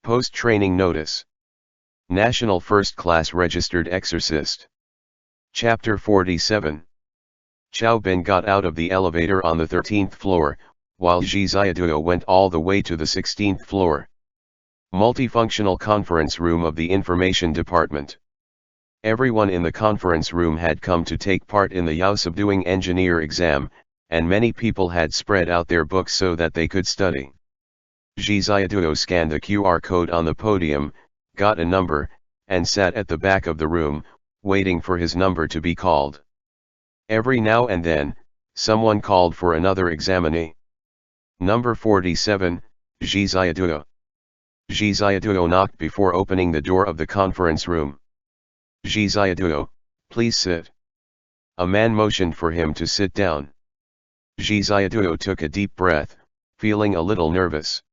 Post-training notice. National First-Class Registered Exorcist. Chapter 47. Qiao Bin got out of the elevator on the 13th floor, while Zhi Xiaoduo went all the way to the 16th floor. Multifunctional conference room of the information department. Everyone in the conference room had come to take part in the Yao Subduing Engineer exam, and many people had spread out their books so that they could study. Zhi Xiaoduo scanned the QR code on the podium, got a number, and sat at the back of the room, waiting for his number to be called. Every now and then, someone called for another examinee. Number 47, Zhi Xiaoduo. Zhi Xiaoduo knocked before opening the door of the conference room. Zhi Xiaoduo, please sit. A man motioned for him to sit down. Zhi Xiaoduo took a deep breath, feeling a little nervous.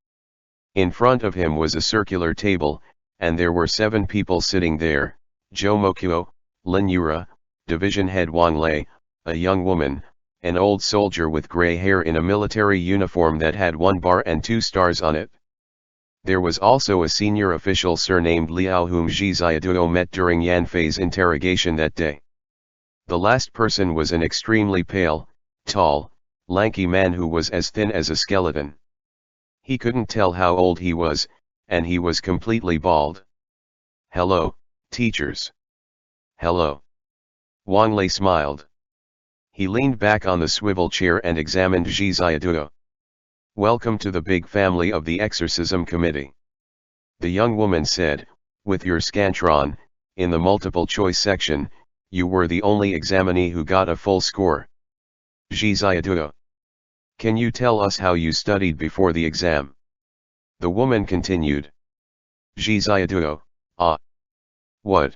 In front of him was a circular table, and there were 7 people sitting there: Zhou Mokuo, Lin Yura, Division Head Wang Lei, a young woman, an old soldier with gray hair in a military uniform that had 1 bar and 2 stars on it. There was also a senior official surnamed Liao whom Zhi Xiaoduo met during Yan Fei's interrogation that day. The last person was an extremely pale, tall, lanky man who was as thin as a skeleton. He couldn't tell how old he was, and he was completely bald. "Hello, teachers." "Hello." Wang Lei smiled. He leaned back on the swivel chair and examined Zhi Xiaoduo. "Welcome to the big family of the Exorcism Committee." The young woman said, "With your scantron, in the multiple choice section, you were the only examinee who got a full score." Zhi Xiaoduo. "Can you tell us how you studied before the exam?" The woman continued. Zhi Xiaoduo, "Ah. What?"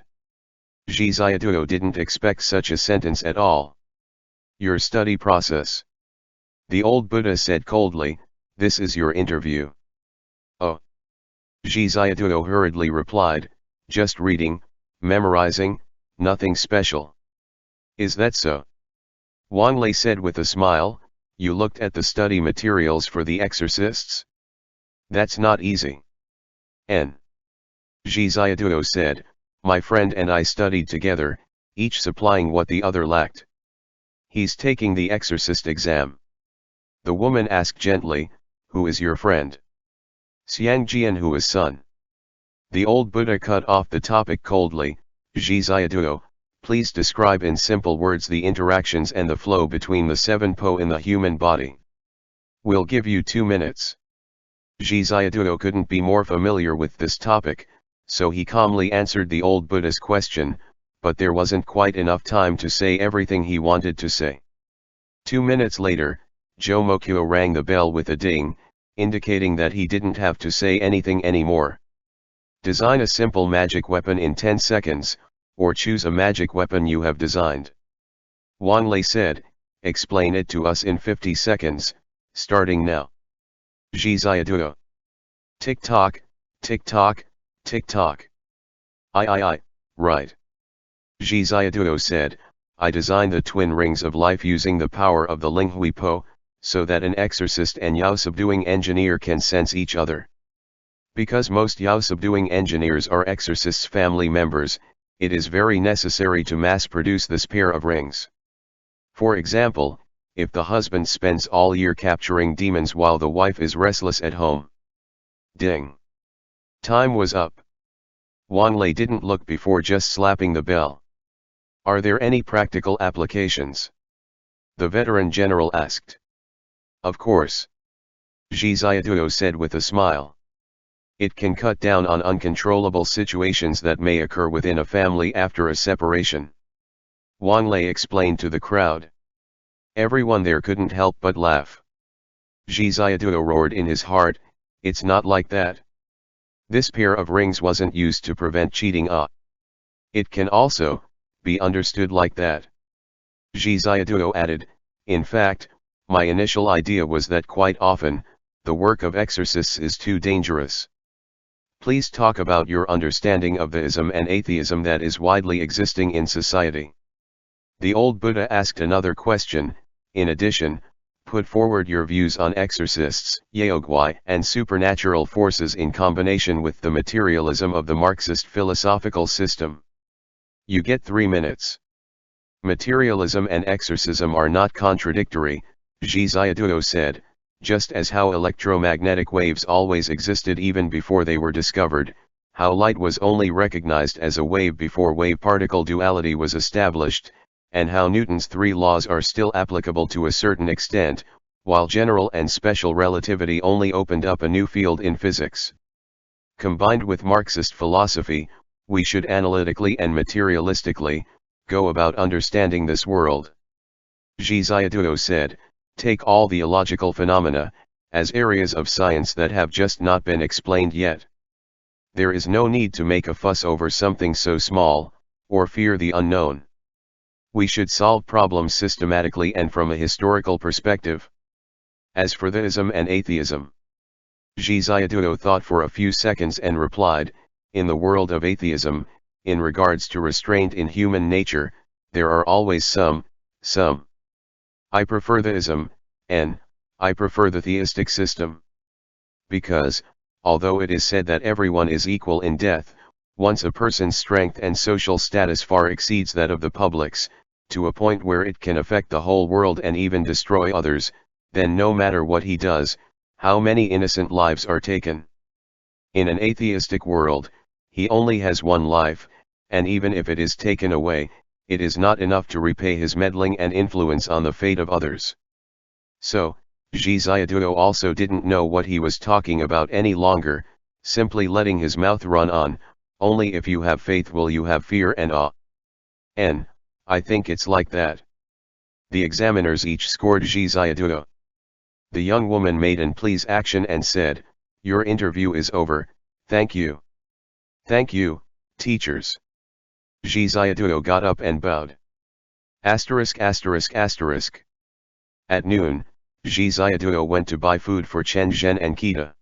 Zhi Xiaoduo didn't expect such a sentence at all. "Your study process." The old Buddha said coldly, "This is your interview." "Oh." Zhi Xiaoduo hurriedly replied, "Just reading, memorizing, nothing special." "Is that so?" Wang Lei said with a smile, "You looked at the study materials for the exorcists? That's not easy." N. Zhi Xiaoduo said, "My friend and I studied together, each supplying what the other lacked." "He's taking the exorcist exam." The woman asked gently, "Who is your friend?" "Xiang Jian, who is son." The old Buddha cut off the topic coldly. "Zhi Xiaoduo, please describe in simple words the interactions and the flow between the 7 po in the human body." "We'll give you 2 minutes." Zhi Xiaoduo couldn't be more familiar with this topic, so he calmly answered the old Buddha's question, but there wasn't quite enough time to say everything he wanted to say. 2 minutes later, Zhou Mokuo rang the bell with a ding, indicating that he didn't have to say anything anymore. "Design a simple magic weapon in 10 seconds, or choose a magic weapon you have designed." Wang Lei said, "Explain it to us in 50 seconds, starting now." Zhi Xiaoduo. "Tick-tock, tick-tock, tick-tock." I, right." Zhi Xiaoduo said, "I designed the twin rings of life using the power of the Linghui Po, so that an exorcist and Yao Subduing engineer can sense each other. Because most Yao Subduing engineers are exorcists' family members, it is very necessary to mass-produce this pair of rings. For example, if the husband spends all year capturing demons while the wife is restless at home." Ding. Time was up. Wang Lei didn't look before just slapping the bell. "Are there any practical applications?" the veteran general asked. "Of course." Zhi Xiaoduo said with a smile. "It can cut down on uncontrollable situations that may occur within a family after a separation." Wang Lei explained to the crowd. Everyone there couldn't help but laugh. Zhi Xiaoduo roared in his heart, "It's not like that. This pair of rings wasn't used to prevent cheating. It can also be understood like that." Zhi Xiaoduo added, "In fact, my initial idea was that quite often, the work of exorcists is too dangerous. Please talk about your understanding of the ism and atheism that is widely existing in society." The old Buddha asked another question, "In addition, Put forward your views on exorcists, yaoguai, and supernatural forces in combination with the materialism of the Marxist philosophical system. You get 3 minutes. Materialism and exorcism are not contradictory, JIXIAN said, just as how electromagnetic waves always existed even before they were discovered, how light was only recognized as a wave before wave-particle duality was established, and how Newton's 3 laws are still applicable to a certain extent, while general and special relativity only opened up a new field in physics. Combined with Marxist philosophy, we should analytically and materialistically go about understanding this world. JIXIAN said, take all the illogical phenomena as areas of science that have just not been explained yet. There is no need to make a fuss over something so small, or fear the unknown. We should solve problems systematically and from a historical perspective. As for theism and atheism, JIXIAN thought for a few seconds and replied, in the world of atheism, in regards to restraint in human nature, there are always some. I prefer theism, and I prefer the theistic system. Because, although it is said that everyone is equal in death, once a person's strength and social status far exceeds that of the public's, to a point where it can affect the whole world and even destroy others, then no matter what he does, how many innocent lives are taken. In an atheistic world, he only has one life, and even if it is taken away, it is not enough to repay his meddling and influence on the fate of others. So, JIXIAN also didn't know what he was talking about any longer, simply letting his mouth run on, only if you have faith will you have fear and awe. And, I think it's like that. The examiners each scored JIXIAN. The young woman made an please action and said, your interview is over, thank you. Thank you, teachers. JIXIAN got up and bowed. At noon, JIXIAN went to buy food for Chen Zhen and Kita.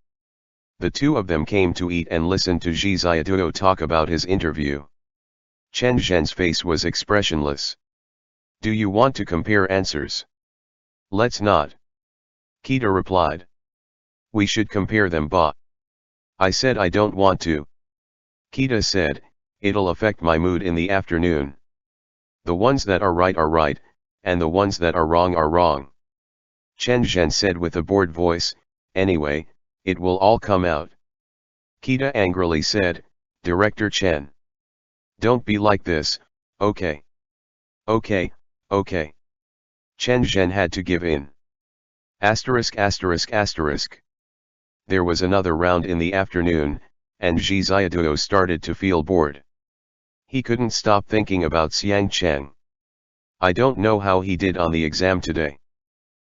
The two of them came to eat and listen to JIXIAN talk about his interview. Chen Zhen's face was expressionless. Do you want to compare answers? Let's not. Kita replied. We should compare them, ba. I said I don't want to. Kita said, it'll affect my mood in the afternoon. The ones that are right, and the ones that are wrong. Chen Zhen said with a bored voice, anyway, it will all come out. Kita angrily said, Director Chen. Don't be like this, okay. Okay. Chen Zhen had to give in. There was another round in the afternoon, and JIXIAN started to feel bored. He couldn't stop thinking about Xiang Cheng. I don't know how he did on the exam today.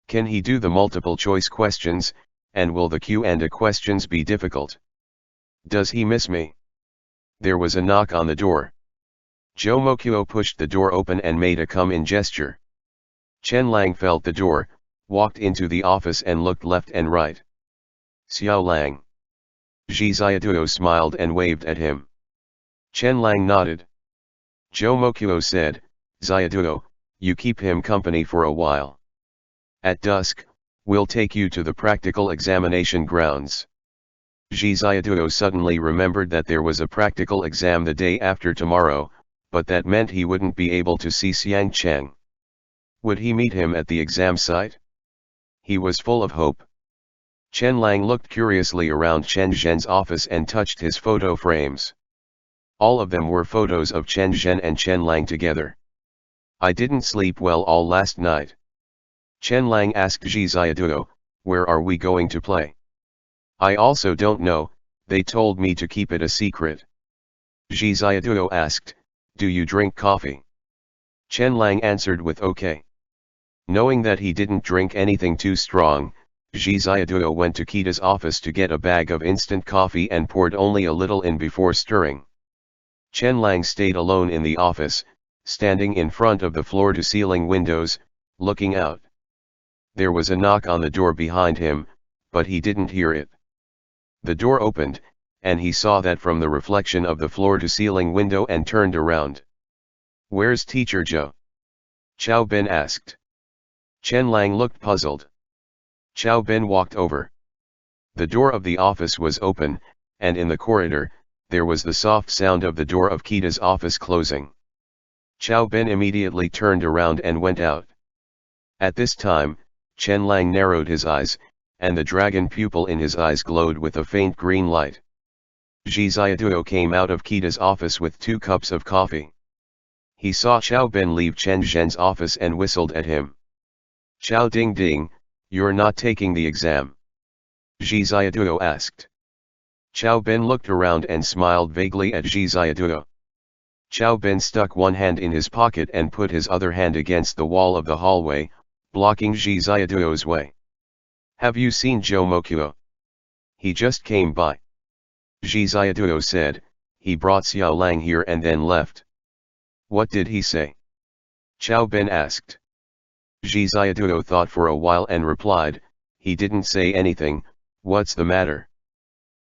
Can he do the multiple choice questions, and will the Q&A questions be difficult? Does he miss me? There was a knock on the door. Zhou Mokuo pushed the door open and made a come-in gesture. Chen Lang felt the door, walked into the office and looked left and right. Xiao Lang. JIXIAN smiled and waved at him. Chen Lang nodded. Zhou Mokuo said, Xiaoduo, you keep him company for a while. At dusk, we'll take you to the practical examination grounds. JIXIAN suddenly remembered that there was a practical exam the day after tomorrow, but that meant he wouldn't be able to see Xiang Cheng. Would he meet him at the exam site? He was full of hope. Chen Lang looked curiously around Chen Zhen's office and touched his photo frames. All of them were photos of Chen Zhen and Chen Lang together. I didn't sleep well all last night. Chen Lang asked JIXIAN, where are we going to play? I also don't know, they told me to keep it a secret. JIXIAN asked, do you drink coffee? Chen Lang answered with okay. Knowing that he didn't drink anything too strong, JIXIAN went to Kita's office to get a bag of instant coffee and poured only a little in before stirring. Chen Lang stayed alone in the office, standing in front of the floor-to-ceiling windows, looking out. There was a knock on the door behind him, but he didn't hear it. The door opened, and he saw that from the reflection of the floor-to-ceiling window and turned around. Where's Teacher Zhou? Chao Ben asked. Chen Lang looked puzzled. Xiao Ben walked over. The door of the office was open, and in the corridor, there was the soft sound of the door of Kita's office closing. Xiao Ben immediately turned around and went out. At this time, Chen Lang narrowed his eyes, and the dragon pupil in his eyes glowed with a faint green light. JIXIAN came out of Kita's office with 2 cups of coffee. He saw Xiao Ben leave Chen Zhen's office and whistled at him. "Xiao Ding Ding, you're not taking the exam?" JIXIAN asked. Xiao Ben looked around and smiled vaguely at JIXIAN. Xiao Ben stuck one hand in his pocket and put his other hand against the wall of the hallway, blocking JIXIAN's way. "Have you seen Zhou Mokuo? He just came by." JIXIAN said, "He brought Xiao Lang here and then left." "What did he say?" Xiao Ben asked. JIXIAN thought for a while and replied, "He didn't say anything. What's the matter?"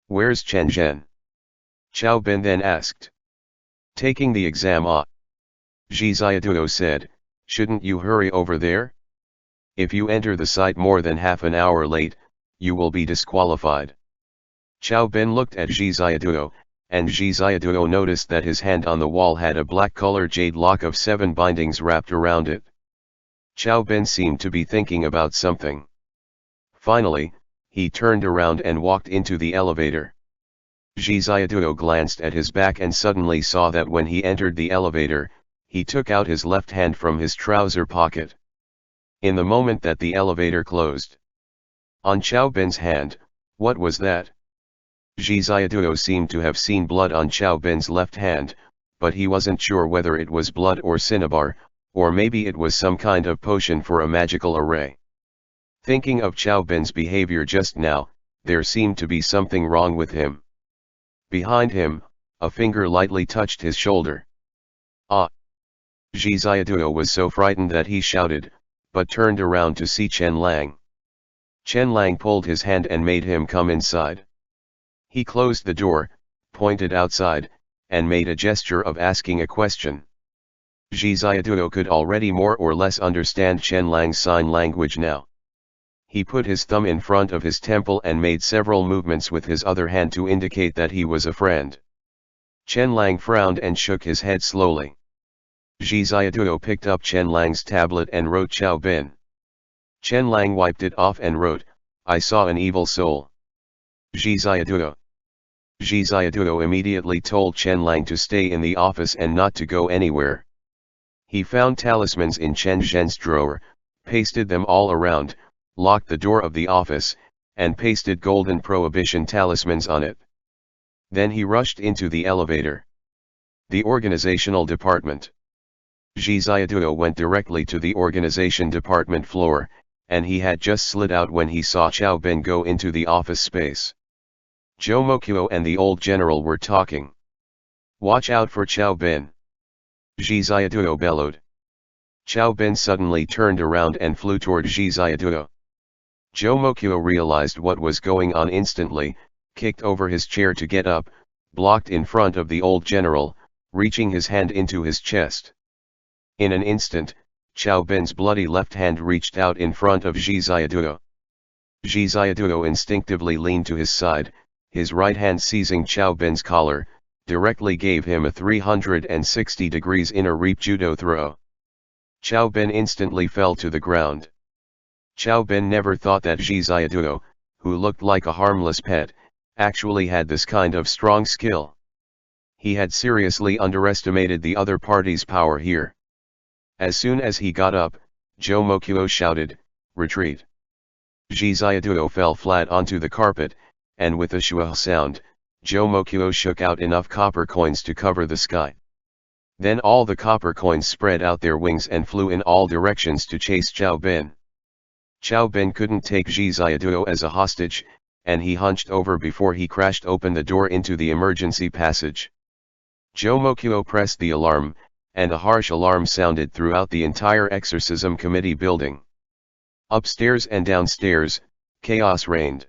"Where's Chen Zhen?" Xiao Ben then asked. "Taking the exam." JIXIAN said, "Shouldn't you hurry over there? If you enter the site more than half an hour late, you will be disqualified." Xiao Ben looked at JIXIAN, and JIXIAN noticed that his hand on the wall had a black-colored jade lock of 7 bindings wrapped around it. Xiao Ben seemed to be thinking about something. Finally, he turned around and walked into the elevator. JIXIAN glanced at his back and suddenly saw that when he entered the elevator, he took out his left hand from his trouser pocket. In the moment that the elevator closed on Xiao Ben's hand, what was that? JIXIAN seemed to have seen blood on Xiao Ben's left hand, but he wasn't sure whether it was blood or cinnabar, or maybe it was some kind of potion for a magical array. Thinking of Xiao Ben's behavior just now, there seemed to be something wrong with him. Behind him, a finger lightly touched his shoulder. "Ah!" JIXIAN was so frightened that he shouted, but turned around to see Chen Lang. Chen Lang pulled his hand and made him come inside. He closed the door, pointed outside, and made a gesture of asking a question. JIXIAN could already more or less understand Chen Lang's sign language now. He put his thumb in front of his temple and made several movements with his other hand to indicate that he was a friend. Chen Lang frowned and shook his head slowly. JIXIAN picked up Chen Lang's tablet and wrote Xiao Ben. Chen Lang wiped it off and wrote, "I saw an evil soul." JIXIAN immediately told Chen Lang to stay in the office and not to go anywhere. He found talismans in Chen Zhen's drawer, pasted them all around, locked the door of the office, and pasted golden prohibition talismans on it. Then he rushed into the elevator. The organizational department. JIXIAN went directly to the organization department floor, and he had just slid out when he saw Xiao Ben go into the office space. Zhou Mokuo and the old general were talking. "Watch out for Xiao Ben!" JIXIAN bellowed. Xiao Ben suddenly turned around and flew toward JIXIAN. Zhou Mokuo realized what was going on instantly, kicked over his chair to get up, blocked in front of the old general, reaching his hand into his chest. In an instant, Xiao Ben's bloody left hand reached out in front of JIXIAN. JIXIAN instinctively leaned to his side, his right hand seizing Xiao Ben's collar, directly gave him a 360 degrees inner reap judo throw. Xiao Ben instantly fell to the ground. Xiao Ben never thought that JIXIAN, who looked like a harmless pet, actually had this kind of strong skill. He had seriously underestimated the other party's power here. As soon as he got up, Zhou Mokuo shouted, "Retreat!" JIXIAN fell flat onto the carpet, and with a shua sound, Zhou Mokuo shook out enough copper coins to cover the sky. Then all the copper coins spread out their wings and flew in all directions to chase Xiao Ben. Xiao Ben couldn't take JIXIAN as a hostage, and he hunched over before he crashed open the door into the emergency passage. Zhou Mokuo pressed the alarm, and a harsh alarm sounded throughout the entire exorcism committee building. Upstairs and downstairs, chaos reigned.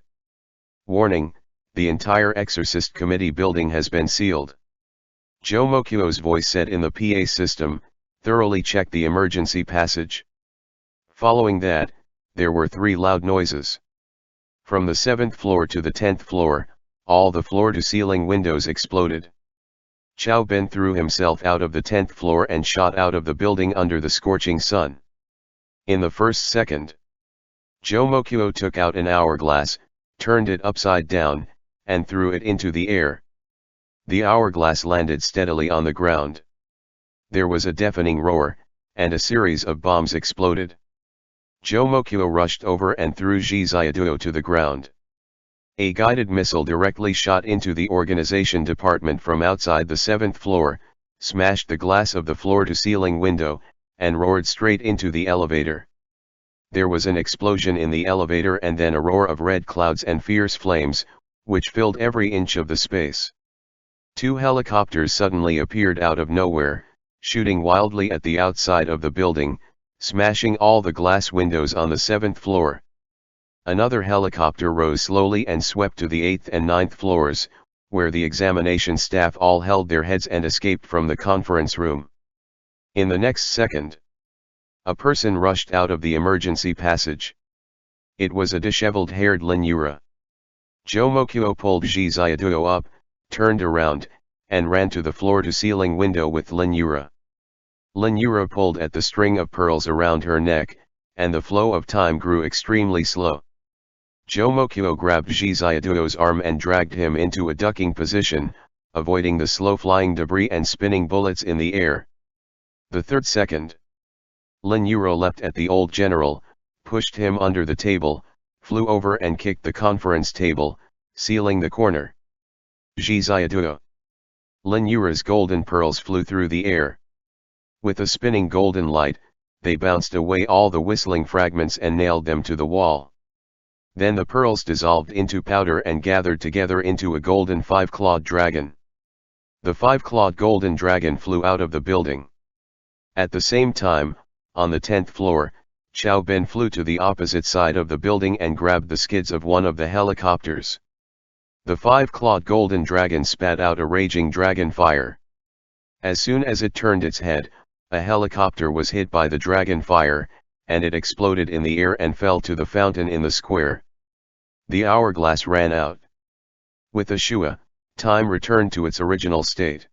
"Warning, the entire exorcist committee building has been sealed." Zhou Mokuo's voice said in the PA system, "Thoroughly check the emergency passage." Following that, there were 3 loud noises. From the 7th floor to the 10th floor, all the floor-to-ceiling windows exploded. Xiao Ben threw himself out of the 10th floor and shot out of the building under the scorching sun. In the first second, Zhou Mokuo took out an hourglass, turned it upside down, and threw it into the air. The hourglass landed steadily on the ground. There was a deafening roar, and a series of bombs exploded. Zhou Mokuo rushed over and threw JIXIAN to the ground. A guided missile directly shot into the organization department from outside the 7th floor, smashed the glass of the floor-to-ceiling window, and roared straight into the elevator. There was an explosion in the elevator and then a roar of red clouds and fierce flames, which filled every inch of the space. 2 helicopters suddenly appeared out of nowhere, shooting wildly at the outside of the building, smashing all the glass windows on the 7th floor. Another helicopter rose slowly and swept to the 8th and 9th floors, where the examination staff all held their heads and escaped from the conference room. In the next second, a person rushed out of the emergency passage. It was a disheveled-haired Lin Yura. Zhou Mokuo pulled JIXIAN up, turned around, and ran to the floor-to-ceiling window with Lin Yura. Lin Yura pulled at the string of pearls around her neck, and the flow of time grew extremely slow. Zhou Mokuo grabbed JIXIAN's arm and dragged him into a ducking position, avoiding the slow-flying debris and spinning bullets in the air. The third second, Lin Yura leapt at the old general, pushed him under the table, flew over and kicked the conference table, sealing the corner. JIXIAN. Lin Yura's golden pearls flew through the air. With a spinning golden light, they bounced away all the whistling fragments and nailed them to the wall. Then the pearls dissolved into powder and gathered together into a golden 5-clawed dragon. The 5-clawed golden dragon flew out of the building. At the same time, on the 10th floor, Xiao Ben flew to the opposite side of the building and grabbed the skids of one of the helicopters. The 5-clawed golden dragon spat out a raging dragon fire. As soon as it turned its head, a helicopter was hit by the dragon fire, and it exploded in the air and fell to the fountain in the square. The hourglass ran out. With a shua, time returned to its original state.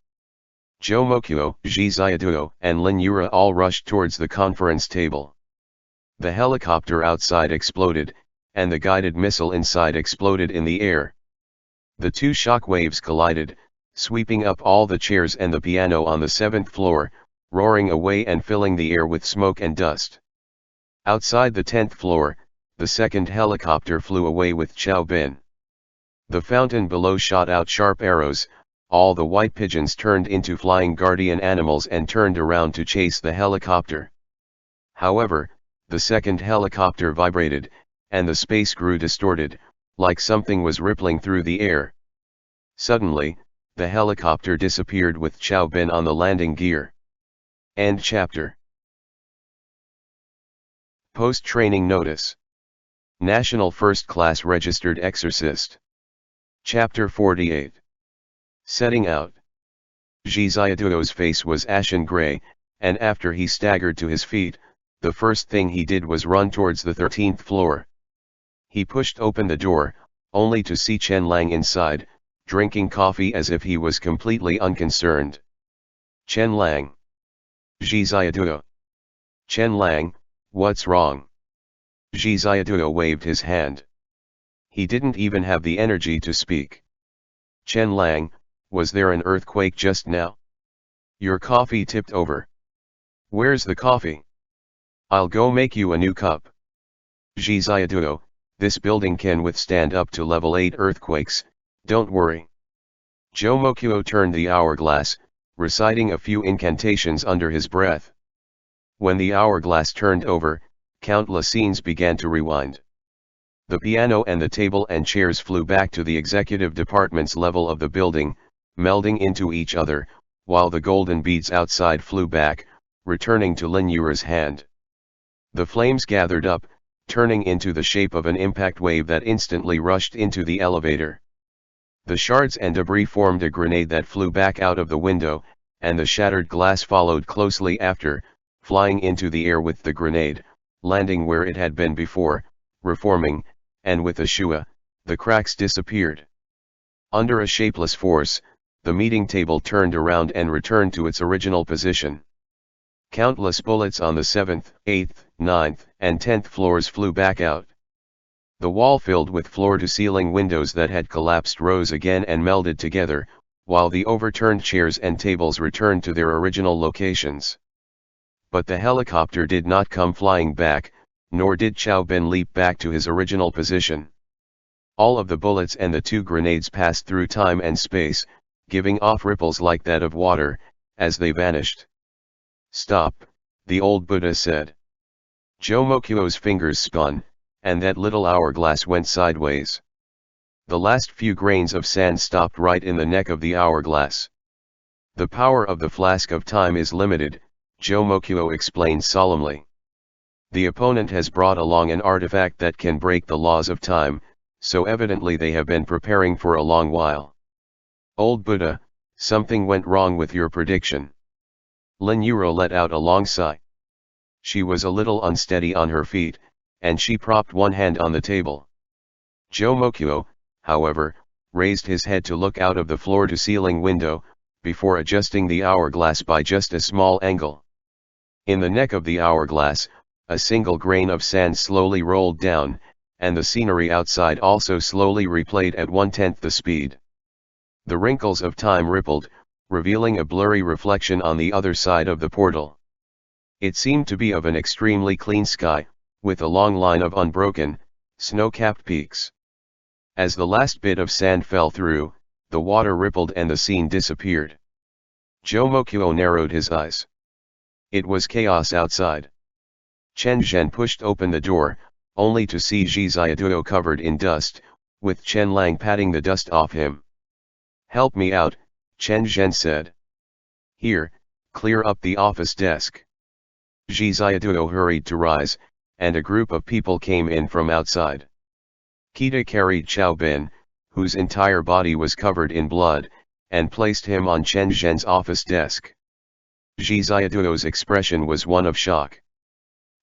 Zhou Mokuo, JIXIAN, and Lin Yura all rushed towards the conference table. The helicopter outside exploded, and the guided missile inside exploded in the air. The 2 shock waves collided, sweeping up all the chairs and the piano on the 7th floor, roaring away and filling the air with smoke and dust. Outside the 10th floor, the second helicopter flew away with Xiao Ben. The fountain below shot out sharp arrows, all the white pigeons turned into flying guardian animals and turned around to chase the helicopter. However, the second helicopter vibrated, and the space grew distorted, like something was rippling through the air. Suddenly, the helicopter disappeared with Xiao Ben on the landing gear. End chapter. Post-training notice. National First Class Registered Exorcist. Chapter 48. Setting out. JIXIAN's face was ashen gray, and after he staggered to his feet, the first thing he did was run towards the 13th floor. He pushed open the door, only to see Chen Lang inside, drinking coffee as if he was completely unconcerned. Chen Lang. JIXIAN. Chen Lang, what's wrong? JIXIAN waved his hand. He didn't even have the energy to speak. Chen Lang, was there an earthquake just now? Your coffee tipped over. Where's the coffee? I'll go make you a new cup. JIXIAN, this building can withstand up to level 8 earthquakes, don't worry. Zhou Mokuo turned the hourglass, reciting a few incantations under his breath. When the hourglass turned over, countless scenes began to rewind. The piano and the table and chairs flew back to the executive department's level of the building, melding into each other, while the golden beads outside flew back, returning to Lin Yura's hand. The flames gathered up, turning into the shape of an impact wave that instantly rushed into the elevator. The shards and debris formed a grenade that flew back out of the window, and the shattered glass followed closely after, flying into the air with the grenade, landing where it had been before, reforming, and with a shua, the cracks disappeared. Under a shapeless force, the meeting table turned around and returned to its original position. Countless bullets on the 7th, 8th, 9th, and 10th floors flew back out. The wall filled with floor-to-ceiling windows that had collapsed rose again and melded together, while the overturned chairs and tables returned to their original locations. But the helicopter did not come flying back, nor did Xiao Ben leap back to his original position. All of the bullets and the 2 grenades passed through time and space, giving off ripples like that of water, as they vanished. "Stop," the old Buddha said. Jomokuo's fingers spun, and that little hourglass went sideways. The last few grains of sand stopped right in the neck of the hourglass. "The power of the flask of time is limited," Jomokuo explained solemnly. "The opponent has brought along an artifact that can break the laws of time, so evidently they have been preparing for a long while." "Old Buddha, something went wrong with your prediction." Lin Yuro let out a long sigh. She was a little unsteady on her feet, and she propped one hand on the table. Jomokuo, however, raised his head to look out of the floor-to-ceiling window, before adjusting the hourglass by just a small angle. In the neck of the hourglass, a single grain of sand slowly rolled down, and the scenery outside also slowly replayed at 1/10 the speed. The wrinkles of time rippled, revealing a blurry reflection on the other side of the portal. It seemed to be of an extremely clean sky, with a long line of unbroken, snow-capped peaks. As the last bit of sand fell through, the water rippled and the scene disappeared. Jomokuo narrowed his eyes. It was chaos outside. Chen Zhen pushed open the door, only to see JIXIAN covered in dust, with Chen Lang patting the dust off him. "Help me out," Chen Zhen said. "Here, clear up the office desk." JIXIAN hurried to rise, and a group of people came in from outside. Kita carried Xiao Ben, whose entire body was covered in blood, and placed him on Chen Zhen's office desk. JIXIAN's expression was one of shock.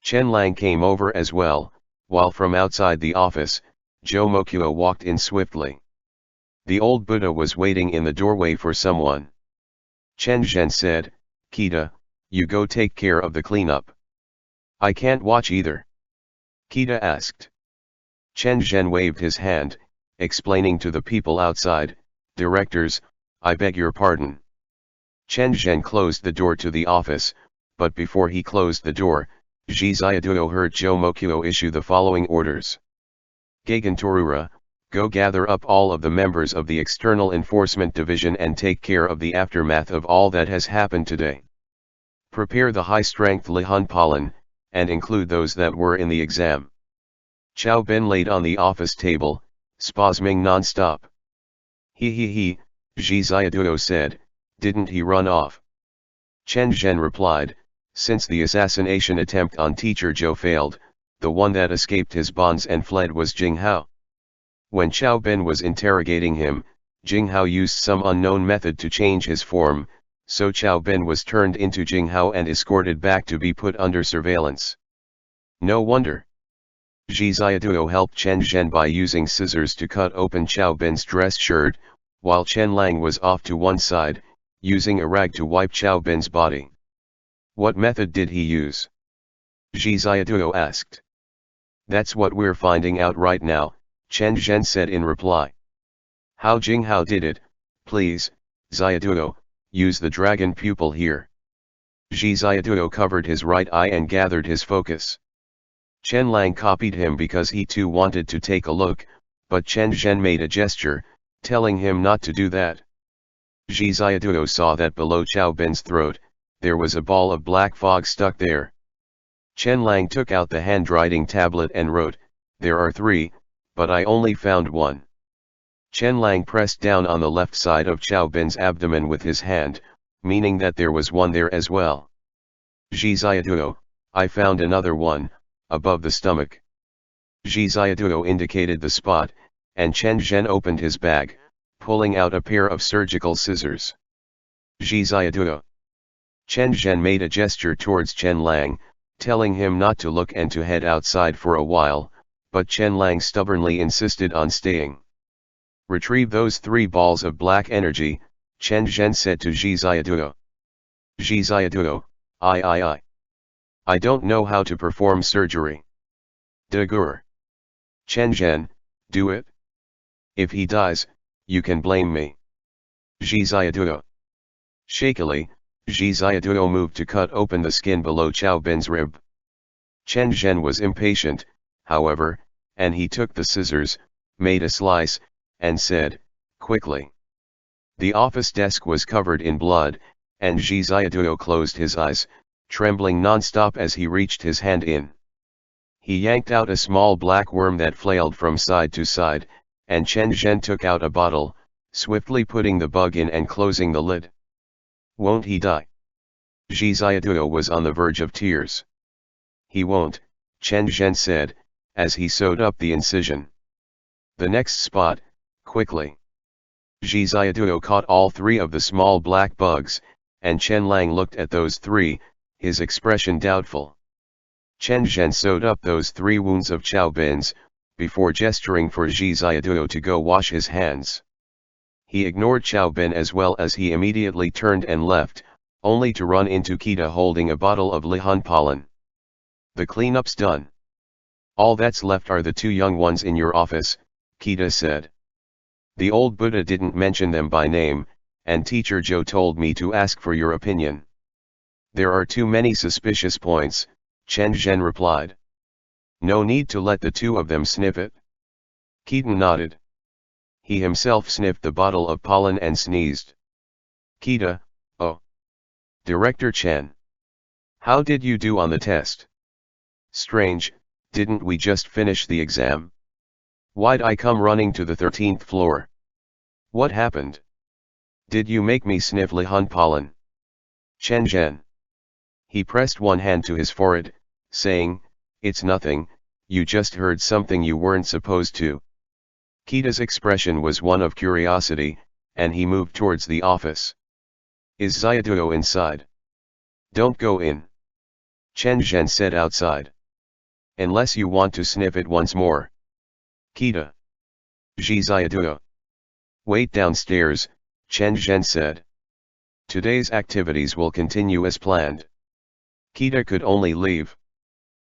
Chen Lang came over as well, while from outside the office, Jomokuo walked in swiftly. The old Buddha was waiting in the doorway for someone. Chen Zhen said, "Kita, you go take care of the cleanup." "I can't watch either." Kita asked. Chen Zhen waved his hand, explaining to the people outside, "Directors, I beg your pardon." Chen Zhen closed the door to the office, but before he closed the door, JIXIAN heard Jomokuo issue the following orders. "Gagan Torura, go gather up all of the members of the External Enforcement Division and take care of the aftermath of all that has happened today. Prepare the high-strength Lihun pollen, and include those that were in the exam." Xiao Ben laid on the office table, spasming non-stop. He, JIXIAN said, "Didn't he run off?" Chen Zhen replied, "Since the assassination attempt on Teacher Zhou failed, the one that escaped his bonds and fled was Dinghai." When Xiao Ben was interrogating him, Dinghai used some unknown method to change his form, so Xiao Ben was turned into Dinghai and escorted back to be put under surveillance. No wonder. JIXIAN helped Chen Zhen by using scissors to cut open Xiao Ben's dress shirt, while Chen Lang was off to one side, using a rag to wipe Xiao Ben's body. "What method did he use?" JIXIAN asked. "That's what we're finding out right now," Chen Zhen said in reply. "How Dinghai did it, please, JIXIAN, use the dragon pupil here." JIXIAN covered his right eye and gathered his focus. Chen Lang copied him because he too wanted to take a look, but Chen Zhen made a gesture, telling him not to do that. JIXIAN saw that below Xiao Ben's throat, there was a ball of black fog stuck there. Chen Lang took out the handwriting tablet and wrote, "There are 3, but I only found 1. Chen Lang pressed down on the left side of Xiao Ben's abdomen with his hand, meaning that there was 1 there as well. JIXIAN, "I found another 1, above the stomach." JIXIAN indicated the spot, and Chen Zhen opened his bag, pulling out a pair of surgical scissors. JIXIAN. Chen Zhen made a gesture towards Chen Lang, telling him not to look and to head outside for a while, but Chen Lang stubbornly insisted on staying. "Retrieve those 3 balls of black energy," Chen Zhen said to JIXIAN. JIXIAN, I don't know how to perform surgery. Degur. Chen Zhen, do it. If he dies, you can blame me. JIXIAN. Shakily, JIXIAN moved to cut open the skin below Qiao Bin's rib. Chen Zhen was impatient, however, and he took the scissors, made a slice, and said, quickly. The office desk was covered in blood, and JIXIAN closed his eyes, trembling non-stop as he reached his hand in. He yanked out a small black worm that flailed from side to side, and Chen Zhen took out a bottle, swiftly putting the bug in and closing the lid. "Won't he die?" JIXIAN was on the verge of tears. "He won't," Chen Zhen said, as he sewed up the incision. "The next spot, quickly." JIXIAN caught all 3 of the small black bugs, and Chen Lang looked at those 3, his expression doubtful. Chen Zhen sewed up those 3 wounds of Qiao Bin's, before gesturing for JIXIAN to go wash his hands. He ignored Qiao Bin as well as he immediately turned and left, only to run into Kita holding a bottle of Lihan pollen. "The cleanup's done. All that's left are the 2 young ones in your office," Kita said. "The old Buddha didn't mention them by name, and Teacher Zhou told me to ask for your opinion." "There are too many suspicious points," Chen Zhen replied. "No need to let the 2 of them sniff it." Keaton nodded. He himself sniffed the bottle of pollen and sneezed. "Kita, oh. Director Chen. How did you do on the test? Strange, didn't we just finish the exam? Why'd I come running to the 13th floor? What happened? Did you make me sniff Lihan pollen?" Chen Zhen. He pressed one hand to his forehead, saying, "It's nothing, you just heard something you weren't supposed to." Kita's expression was one of curiosity, and he moved towards the office. "Is Xiaoduo inside?" "Don't go in," Chen Zhen said outside. "Unless you want to sniff it once more." "Kita." Xiaoduo. "Wait downstairs," Chen Zhen said. "Today's activities will continue as planned." Kita could only leave.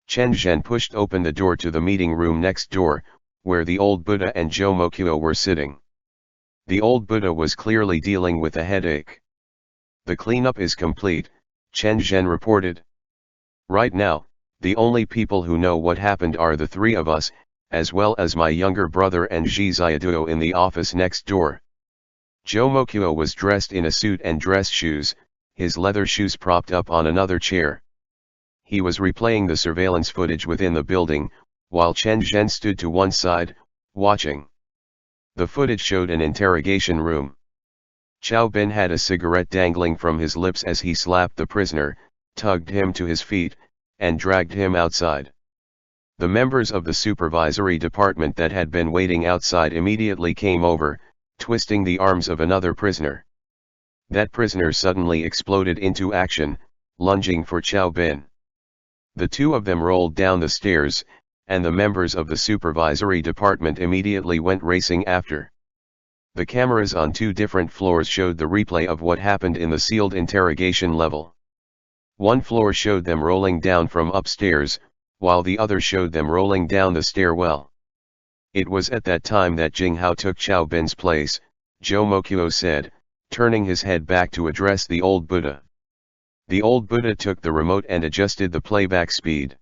Chen Zhen pushed open the door to the meeting room next door, where the old Buddha and Zhou Mokuo were sitting. The old Buddha was clearly dealing with a headache. "The cleanup is complete," Chen Zhen reported. "Right now, the only people who know what happened are the 3 of us, as well as my younger brother and JIXIAN in the office next door." Zhou Mokuo was dressed in a suit and dress shoes, his leather shoes propped up on another chair. He was replaying the surveillance footage within the building, while Chen Zhen stood to one side, watching. The footage showed an interrogation room. Qiao Bin had a cigarette dangling from his lips as he slapped the prisoner, tugged him to his feet, and dragged him outside. The members of the supervisory department that had been waiting outside immediately came over, twisting the arms of another prisoner. That prisoner suddenly exploded into action, lunging for Qiao Bin. The 2 of them rolled down the stairs, and the members of the supervisory department immediately went racing after. The cameras on 2 different floors showed the replay of what happened in the sealed interrogation level. One floor showed them rolling down from upstairs, while the other showed them rolling down the stairwell. It was at that time that Jinghao took Qiao Bin's place, Zhou Mokuo said, turning his head back to address the old Buddha. The old Buddha took the remote and adjusted the playback speed.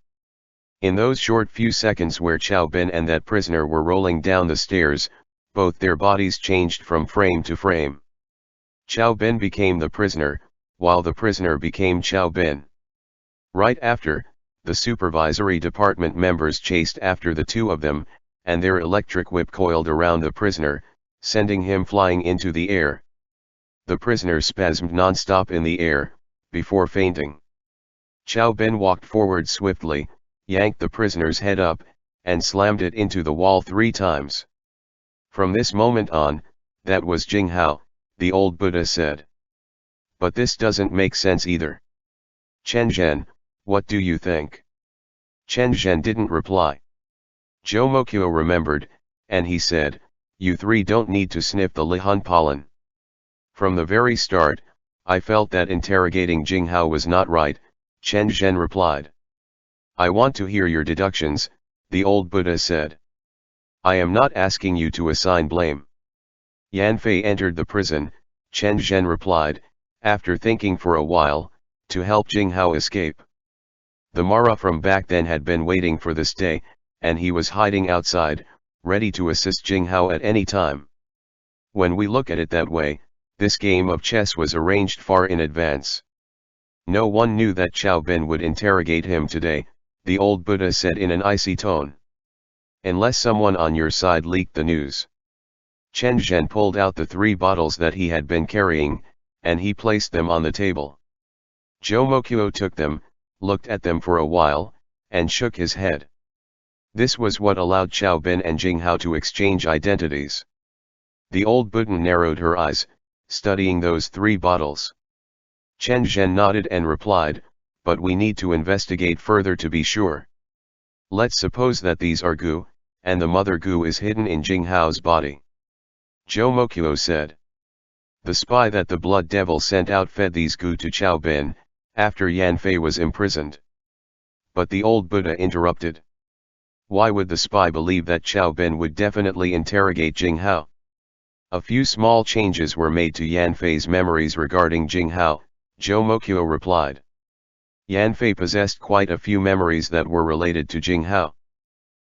In those short few seconds where Qiao Bin and that prisoner were rolling down the stairs, both their bodies changed from frame to frame. Qiao Bin became the prisoner, while the prisoner became Qiao Bin. Right after, the supervisory department members chased after the 2 of them, and their electric whip coiled around the prisoner, sending him flying into the air. The prisoner spasmed non-stop in the air, before fainting. Qiao Bin walked forward swiftly, yanked the prisoner's head up, and slammed it into the wall 3 times. From this moment on, that was Jinghao, the old Buddha said. "But this doesn't make sense either. Chen Zhen, what do you think?" Chen Zhen didn't reply. Mokyo remembered, and he said, "You three don't need to sniff the Lihun pollen. From the very start, I felt that interrogating Jinghao was not right," Chen Zhen replied. "I want to hear your deductions," the old Buddha said. "I am not asking you to assign blame." "Yan Fei entered the prison," Chen Zhen replied, after thinking for a while, "to help Jinghao escape. The Mara from back then had been waiting for this day, and he was hiding outside, ready to assist Jinghao at any time. When we look at it that way, this game of chess was arranged far in advance." "No one knew that Xiao Bin would interrogate him today," the old Buddha said in an icy tone. "Unless someone on your side leaked the news." Chen Zhen pulled out the 3 bottles that he had been carrying, and he placed them on the table. Mokyo took them, looked at them for a while, and shook his head. This was what allowed Xiao Bin and Jinghao to exchange identities. The old Buddha narrowed her eyes, studying those 3 bottles. Chen Zhen nodded and replied, "But we need to investigate further to be sure. Let's suppose that these are goo, and the mother goo is hidden in Jinghao's body." Mokyo said. "The spy that the blood devil sent out fed these goo to Xiao Bin, after Yan Fei was imprisoned." But the old Buddha interrupted. "Why would the spy believe that Xiao Bin would definitely interrogate Jinghao?" "A few small changes were made to Yan Fei's memories regarding Jinghao," Mokyo replied. "Yan Fei possessed quite a few memories that were related to Jinghao.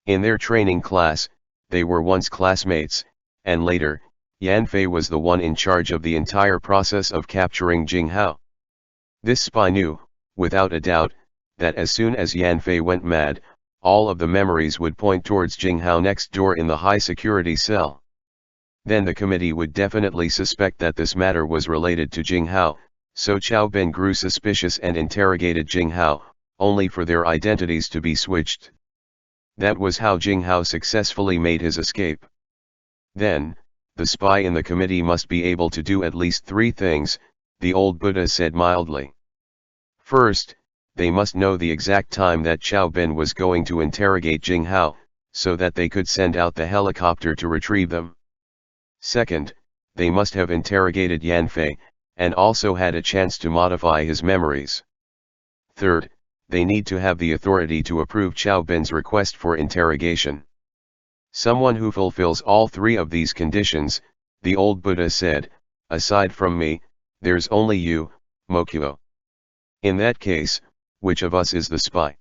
In their training class, they were once classmates, and later, Yan Fei was the one in charge of the entire process of capturing Jinghao. This spy knew, without a doubt, that as soon as Yan Fei went mad, all of the memories would point towards Jinghao next door in the high-security cell. Then the committee would definitely suspect that this matter was related to Jinghao, so Xiao Bin grew suspicious and interrogated Jinghao, only for their identities to be switched. That was how Jinghao successfully made his escape. Then, the spy in the committee must be able to do at least 3 things, the old Buddha said mildly. First, they must know the exact time that Xiao Bin was going to interrogate Jinghao, so that they could send out the helicopter to retrieve them. Second, they must have interrogated Yan Fei, and also had a chance to modify his memories. Third, they need to have the authority to approve Xiao Bin's request for interrogation. Someone who fulfills all 3 of these conditions, the old Buddha said, aside from me, there's only you, Mokyo. In that case, which of us is the spy?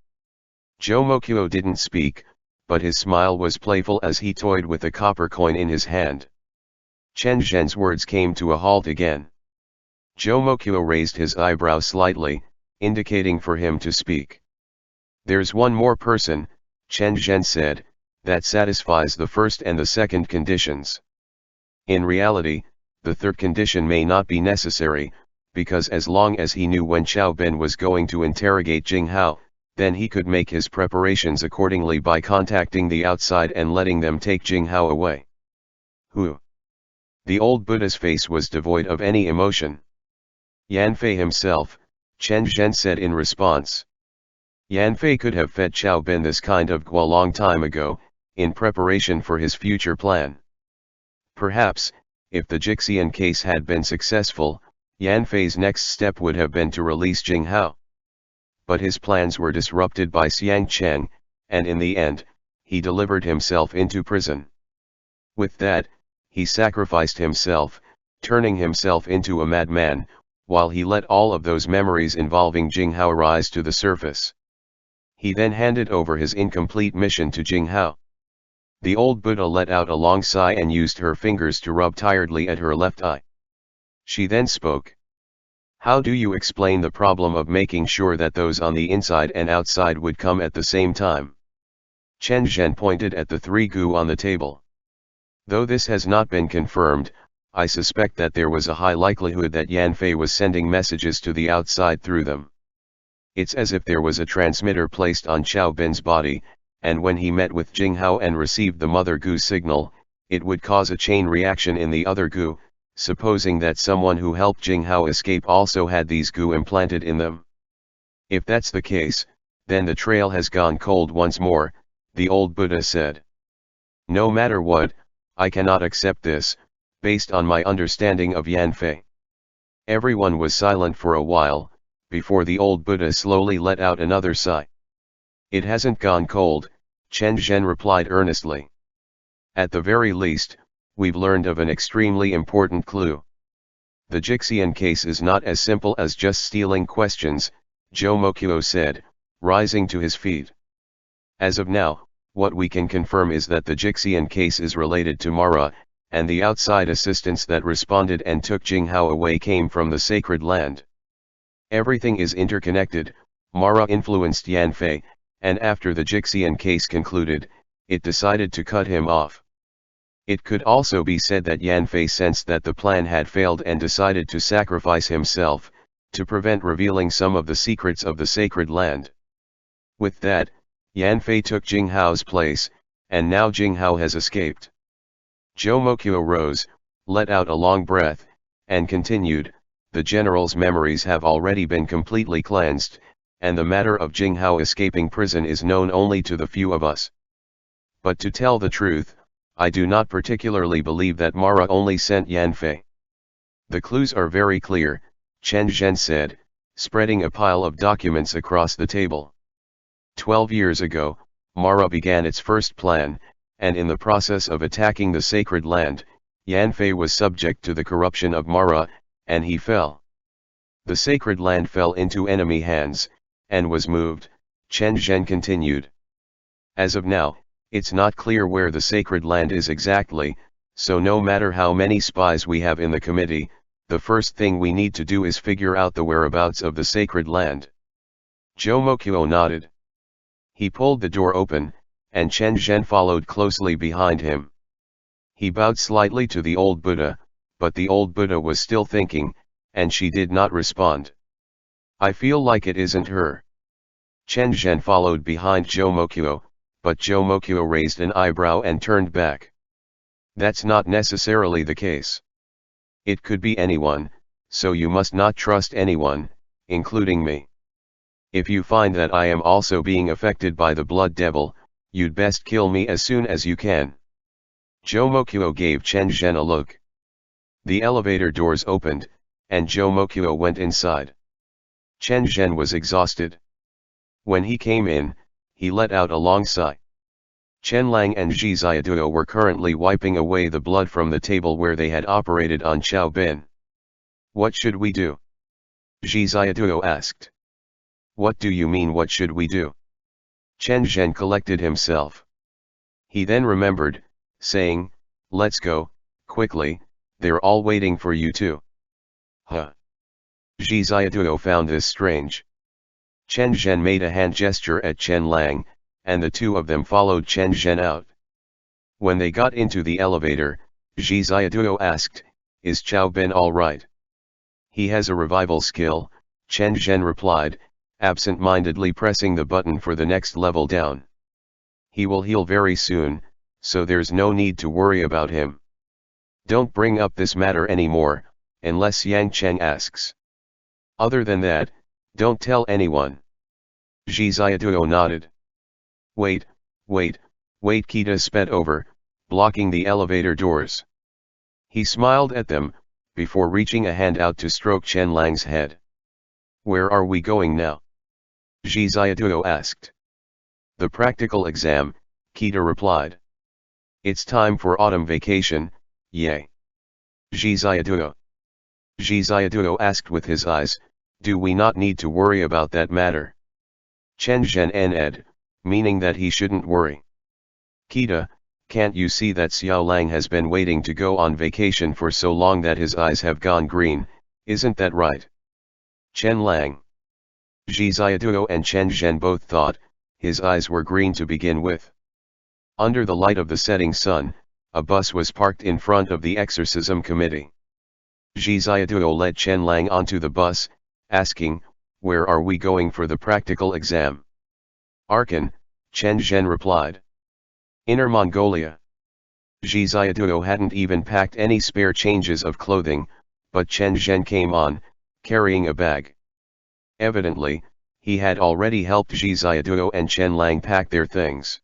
Mokyo didn't speak, but his smile was playful as he toyed with a copper coin in his hand. Chen Zhen's words came to a halt again. Mokyo raised his eyebrow slightly, indicating for him to speak. "There's one more person," Chen Zhen said, "that satisfies the first and the second conditions. In reality, the third condition may not be necessary, because as long as he knew when Xiao Bin was going to interrogate Jinghao, then he could make his preparations accordingly by contacting the outside and letting them take Jinghao away." "Who?" The old Buddha's face was devoid of any emotion. "Yan Fei himself," Chen Zhen said in response. "Yan Fei could have fed Xiao Bin this kind of guo a long time ago, in preparation for his future plan. Perhaps, if the JIXIAN case had been successful, Yan Fei's next step would have been to release Jinghao. But his plans were disrupted by Xiang Cheng, and in the end, he delivered himself into prison. With that, he sacrificed himself, turning himself into a madman, while he let all of those memories involving Jinghao rise to the surface. He then handed over his incomplete mission to Jinghao." The old Buddha let out a long sigh and used her fingers to rub tiredly at her left eye. She then spoke. "How do you explain the problem of making sure that those on the inside and outside would come at the same time?" Chen Zhen pointed at the 3 goo on the table. "Though this has not been confirmed, I suspect that there was a high likelihood that Yan Fei was sending messages to the outside through them. It's as if there was a transmitter placed on Xiao Bin's body, and when he met with Jinghao and received the mother goo signal, it would cause a chain reaction in the other goo, supposing that someone who helped Jinghao escape also had these goo implanted in them. If that's the case, then the trail has gone cold once more," the old Buddha said. No matter what, I cannot accept this, based on my understanding of Yanfei. Everyone was silent for a while, before the old Buddha slowly let out another sigh. It hasn't gone cold, Chen Zhen replied earnestly. At the very least, we've learned of an extremely important clue. The JIXIAN case is not as simple as just stealing questions, Zhou Mokuo said, rising to his feet. As of now, what we can confirm is that the JIXIAN case is related to Mara, and the outside assistance that responded and took Dinghai away came from the sacred land. Everything is interconnected. Mara influenced Yanfei, and after the JIXIAN case concluded, it decided to cut him off. It could also be said that Yanfei sensed that the plan had failed and decided to sacrifice himself, to prevent revealing some of the secrets of the sacred land. With that, Yanfei took Dinghai's place, and now Dinghai has escaped. Zhou Mokuo rose, let out a long breath, and continued, the general's memories have already been completely cleansed, and the matter of Dinghai escaping prison is known only to the few of us. But to tell the truth, I do not particularly believe that Mara only sent Yanfei. The clues are very clear, Chen Zhen said, spreading a pile of documents across the table. 12 years ago, Mara began its first plan, and in the process of attacking the sacred land, Yanfei was subject to the corruption of Mara, and he fell. The sacred land fell into enemy hands, and was moved, Chen Zhen continued. As of now, it's not clear where the sacred land is exactly, so no matter how many spies we have in the committee, the first thing we need to do is figure out the whereabouts of the sacred land. Zhou Mokuo nodded. He pulled the door open, and Chen Zhen followed closely behind him. He bowed slightly to the old Buddha, but the old Buddha was still thinking, and she did not respond. I feel like it isn't her. Chen Zhen followed behind Zhou Mokuo, but Zhou Mokuo raised an eyebrow and turned back. That's not necessarily the case. It could be anyone, so you must not trust anyone, including me. If you find that I am also being affected by the blood devil, you'd best kill me as soon as you can. Zhou Mokuo gave Chen Zhen a look. The elevator doors opened, and Zhou Mokuo went inside. Chen Zhen was exhausted. When he came in, he let out a long sigh. Chen Lang and Zhi Xiaoduo were currently wiping away the blood from the table where they had operated on Xiao Bin. What should we do? Zhi Xiaoduo asked. What do you mean what should we do? Chen Zhen collected himself. He then remembered, saying, let's go, quickly, they're all waiting for you too. Huh. Zhi Xiaoduo found this strange. Chen Zhen made a hand gesture at Chen Lang, and the two of them followed Chen Zhen out. When they got into the elevator, Zhi Xiaoduo asked, is Xiao Bin all right? He has a revival skill, Chen Zhen replied, absent-mindedly pressing the button for the next level down. He will heal very soon, so there's no need to worry about him. Don't bring up this matter anymore, unless Yang Cheng asks. Other than that, don't tell anyone. Zhi Xiaoduo nodded. Wait, Kita sped over, blocking the elevator doors. He smiled at them, before reaching a hand out to stroke Chen Lang's head. Where are we going now? Zhi Xiaoduo asked. The practical exam, Kita replied. It's time for autumn vacation, yay. Zhi Xiaoduo asked with his eyes, do we not need to worry about that matter? Chen Zhen ned, meaning that he shouldn't worry. Kita, can't you see that Xiao Lang has been waiting to go on vacation for so long that his eyes have gone green, isn't that right? Chen Lang. Zhi Xiaoduo and Chen Zhen both thought, his eyes were green to begin with. Under the light of the setting sun, a bus was parked in front of the exorcism committee. Zhi Xiaoduo led Chen Lang onto the bus, asking, where are we going for the practical exam? Arkan, Chen Zhen replied. Inner Mongolia. Zhi Xiaoduo hadn't even packed any spare changes of clothing, but Chen Zhen came on, carrying a bag. Evidently, he had already helped Zhi Xiaoduo and Chen Lang pack their things.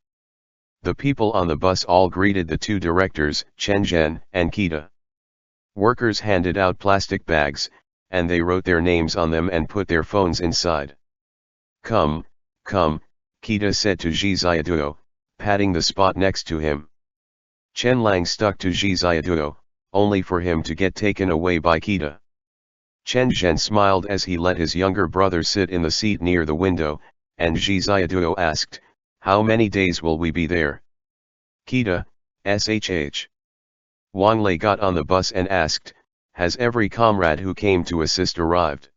The people on the bus all greeted the two directors, Chen Zhen and Kita. Workers handed out plastic bags, and they wrote their names on them and put their phones inside. Come, come, Kita said to Zhi Xiaoduo, patting the spot next to him. Chen Lang stuck to Zhi Xiaoduo, only for him to get taken away by Kita. Chen Zhen smiled as he let his younger brother sit in the seat near the window, and Zhi Xiaoduo asked, "How many days will we be there?" Kita, shh. Wang Lei got on the bus and asked, "Has every comrade who came to assist arrived?"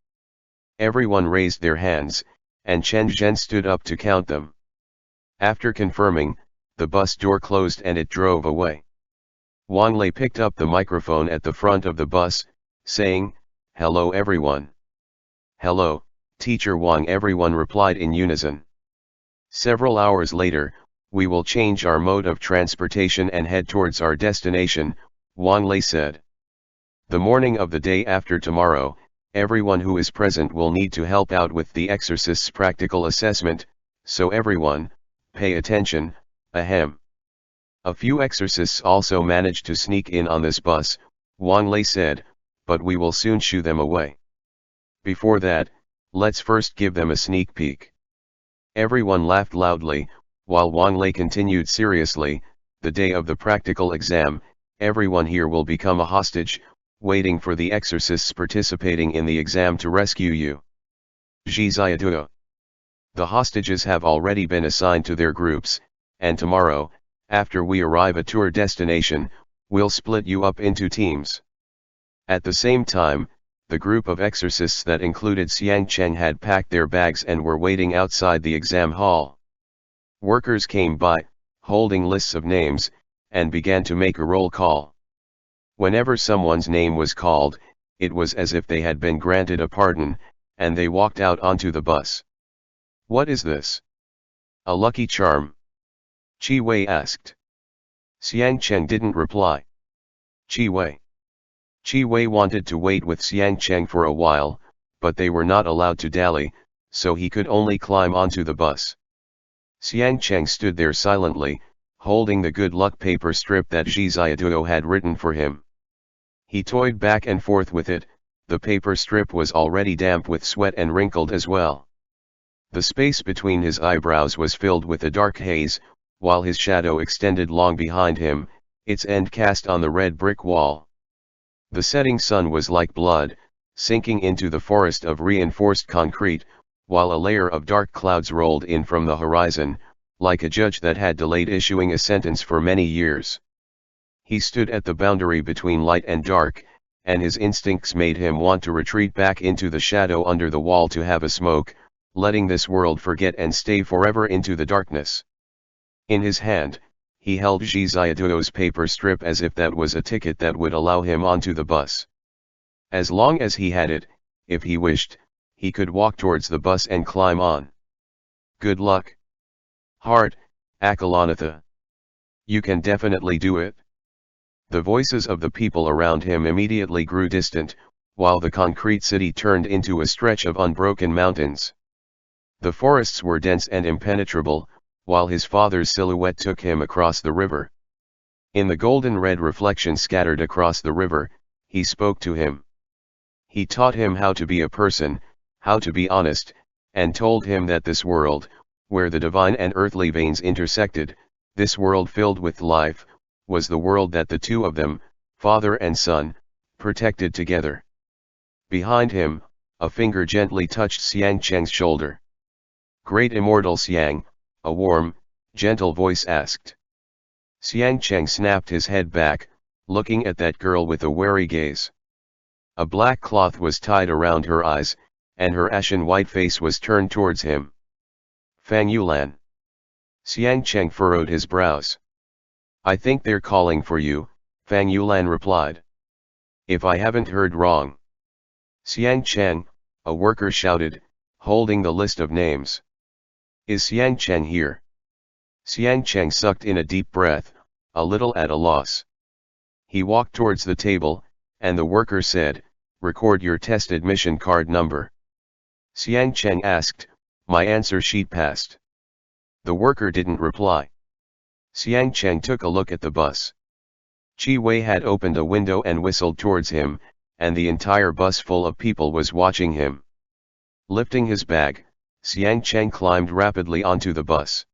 Everyone raised their hands, and Chen Zhen stood up to count them. After confirming, the bus door closed and it drove away. Wang Lei picked up the microphone at the front of the bus, saying, "Hello everyone." "Hello, Teacher Wang," everyone replied in unison. Several hours later, "We will change our mode of transportation and head towards our destination," Wang Lei said. "The morning of the day after tomorrow, everyone who is present will need to help out with the Exorcist's practical assessment, so everyone, pay attention, ahem." A few exorcists also managed to sneak in on this bus, Wang Lei said, "but we will soon shoo them away. Before that, let's first give them a sneak peek." Everyone laughed loudly, while Wang Lei continued seriously, "The day of the practical exam, everyone here will become a hostage, waiting for the exorcists participating in the exam to rescue you." Zhi Xiaoduo. "The hostages have already been assigned to their groups, and tomorrow, after we arrive at your destination, we'll split you up into teams." At the same time, the group of exorcists that included Xiang Cheng had packed their bags and were waiting outside the exam hall. Workers came by, holding lists of names, and began to make a roll call. Whenever someone's name was called, it was as if they had been granted a pardon, and they walked out onto the bus. "What is this? A lucky charm?" Qi Wei asked. Xiang Cheng didn't reply. Qi Wei wanted to wait with Xiang Cheng for a while, but they were not allowed to dally, so he could only climb onto the bus. Xiang Cheng stood there silently, holding the good luck paper strip that Zhi Xiaoduo had written for him. He toyed back and forth with it. The paper strip was already damp with sweat and wrinkled as well. The space between his eyebrows was filled with a dark haze, while his shadow extended long behind him, its end cast on the red brick wall. The setting sun was like blood, sinking into the forest of reinforced concrete, while a layer of dark clouds rolled in from the horizon, like a judge that had delayed issuing a sentence for many years. He stood at the boundary between light and dark, and his instincts made him want to retreat back into the shadow under the wall to have a smoke, letting this world forget and stay forever into the darkness. In his hand, he held Zhi Xiaoduo's paper strip as if that was a ticket that would allow him onto the bus. As long as he had it, if he wished, he could walk towards the bus and climb on. "Good luck. Heart, Akalanatha. You can definitely do it." The voices of the people around him immediately grew distant, while the concrete city turned into a stretch of unbroken mountains. The forests were dense and impenetrable, while his father's silhouette took him across the river. In the golden red reflection scattered across the river, he spoke to him. He taught him how to be a person, how to be honest, and told him that this world, where the divine and earthly veins intersected, this world filled with life, was the world that the two of them, father and son, protected together. Behind him, a finger gently touched Xiang Cheng's shoulder. "Great immortal Xiang," a warm, gentle voice asked. Xiang Cheng snapped his head back, looking at that girl with a wary gaze. A black cloth was tied around her eyes, and her ashen white face was turned towards him. "Fang Yulan." Xiang Cheng furrowed his brows. "I think they're calling for you," Fang Yulan replied. "If I haven't heard wrong." "Xiang Cheng," a worker shouted, holding the list of names. "Is Xiang Cheng here?" Xiang Cheng sucked in a deep breath, a little at a loss. He walked towards the table, and the worker said, "Record your test admission card number." Xiang Cheng asked, "My answer sheet passed." The worker didn't reply. Xiang Cheng took a look at the bus. Chi Wei had opened a window and whistled towards him, and the entire bus full of people was watching him. Lifting his bag, Xiang Cheng climbed rapidly onto the bus.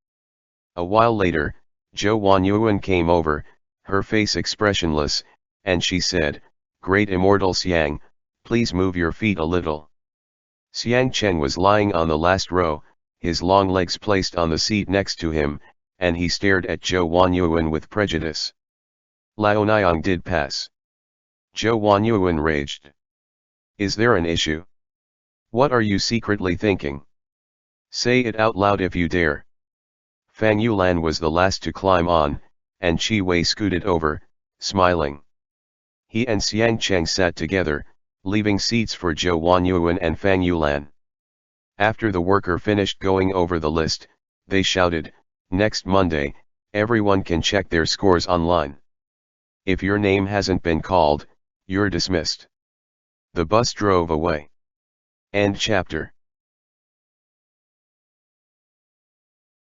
A while later, Zhou Wanyuan came over, her face expressionless, and she said, "Great Immortal Xiang, please move your feet a little." Xiang Cheng was lying on the last row, his long legs placed on the seat next to him, and he stared at Zhou Wanyuan with prejudice. Lao Niang did pass. Zhou Wanyuan raged. "Is there an issue? What are you secretly thinking? Say it out loud if you dare." Fang Yulan was the last to climb on, and Chi Wei scooted over, smiling. He and Xiang Cheng sat together, leaving seats for Zhou Wanyuan and Fang Yulan. After the worker finished going over the list, they shouted, "Next Monday, everyone can check their scores online. If your name hasn't been called, you're dismissed." The bus drove away. End chapter.